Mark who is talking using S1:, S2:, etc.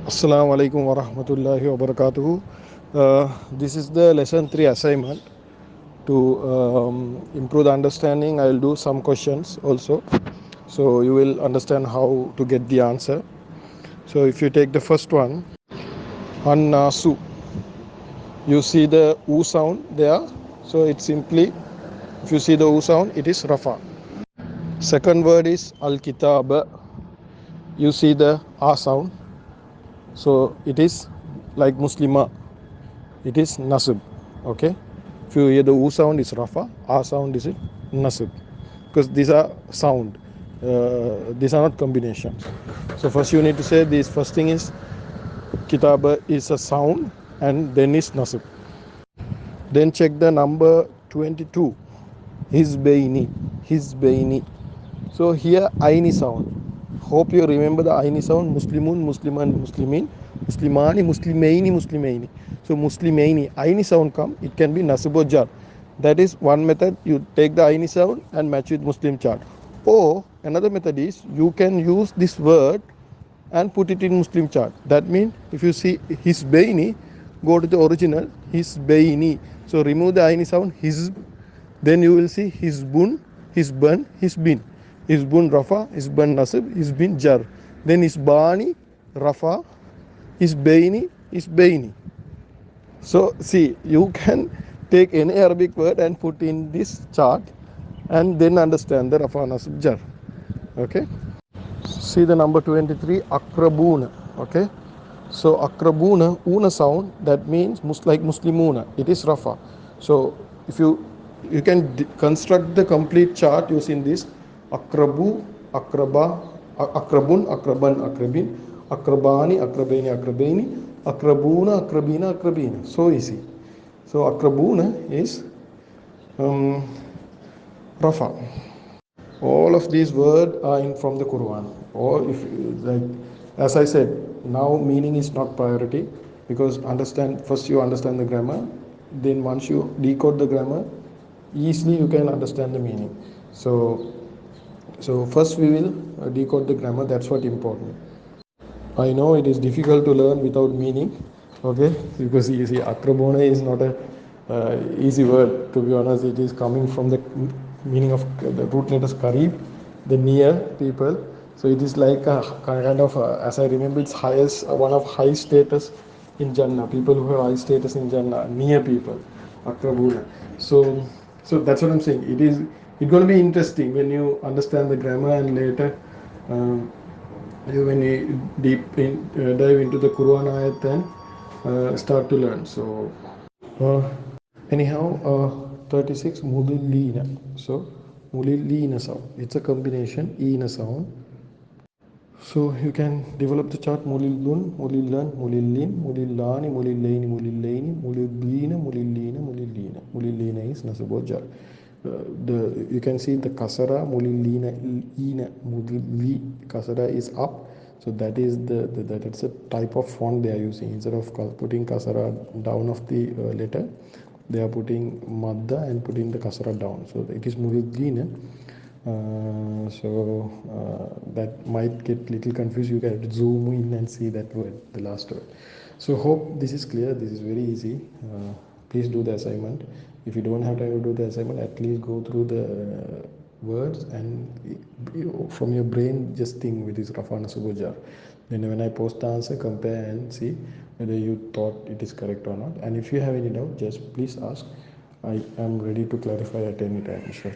S1: Assalamu alaikum wa rahmatullahi wa barakatuhu. This is the lesson 3 assignment. To improve the understanding, I will do some questions also. So you will understand how to get the answer. So if you take the first one, Annasu, you see the U sound there. So it's simply, if you see the U sound, it is Rafa. Second word is Al-Kitab. You see the A sound. So it is like Muslima. It is Nasib. Okay. If you hear the U sound is Rafa, A sound is Nasib. Because these are sound. These are not combinations. So first you need to say this first thing is Kitaba is a sound and then is Nasib. Then check the number 22. His Baini. So here Aini sound. Hope you remember the Aini sound. Muslimun, Musliman, Muslimin, Muslimani, Muslimaini. So Muslimaini, Aini sound come. It can be Nasib or Jar. That is one method. You take the Aini sound and match with Muslim chart. Or another method is you can use this word and put it in Muslim chart. That means if you see his Baini, go to the original his Baini. So remove the Aini sound his. Then you will see Hizbun, Hizban, Hizbin. Hizbun Rafa, Hizban Nasib, Hizbin Jar. Then Hizbani, Rafa, Hizbaini, Hizbaini. So see, you can take any Arabic word and put in this chart and then understand the Rafa Nasib Jar. Okay. See the number 23, Akrabuna. Okay. So Akrabuna, una sound, that means like Muslimuna. It is Rafa. So if you can construct the complete chart using this Akrabu, Akraba, Akrabun, Akraban, Akrabin, Akrabani, Akrabaini, Akrabaini, Akrabuna, Akrabina, Akrabina. So easy. So Akrabuna is Rafa. All of these words are in from the Quran. Or if like as I said, now meaning is not priority because understand first you understand the grammar, then once you decode the grammar, easily you can understand the meaning. So first we will decode the grammar. That's what important. I know it is difficult to learn without meaning, okay? Because you see, akrabona is not a easy word. To be honest, it is coming from the meaning of the root letters karib, the near people. So it is like a kind of, as I remember, it's highest one of high status in Jannah. People who have high status in Jannah, near people, akrabona. So that's what I'm saying. It's going to be interesting when you understand the grammar and later. When you dive into the Quran ayat and start to learn. So uh, anyhow, 36 mulillina. So mulillina sound. It's a combination ina sound. So you can develop the chart mulillun, mulillan, mulillin, mulillani, mulillaini, mulillaini, mulillina, mulillina, mulillina. Mulillina is nasab jar. The you can see the kasara mulillina ina mulilli kasara is up, so that is that's a type of font they are using. Instead of putting kasara down of the letter, they are putting madda and putting the kasara down, so it is mulillina. That might get little confused. You can zoom in and see that word, the last word. So hope this is clear. This is very easy. Please do the assignment. If you don't have time to do the assignment, at least go through the words and from your brain just think with this Rafana Subojar. Then when I post the answer, compare and see whether you thought it is correct or not. And if you have any doubt, just please ask. I am ready to clarify at any time. Sure.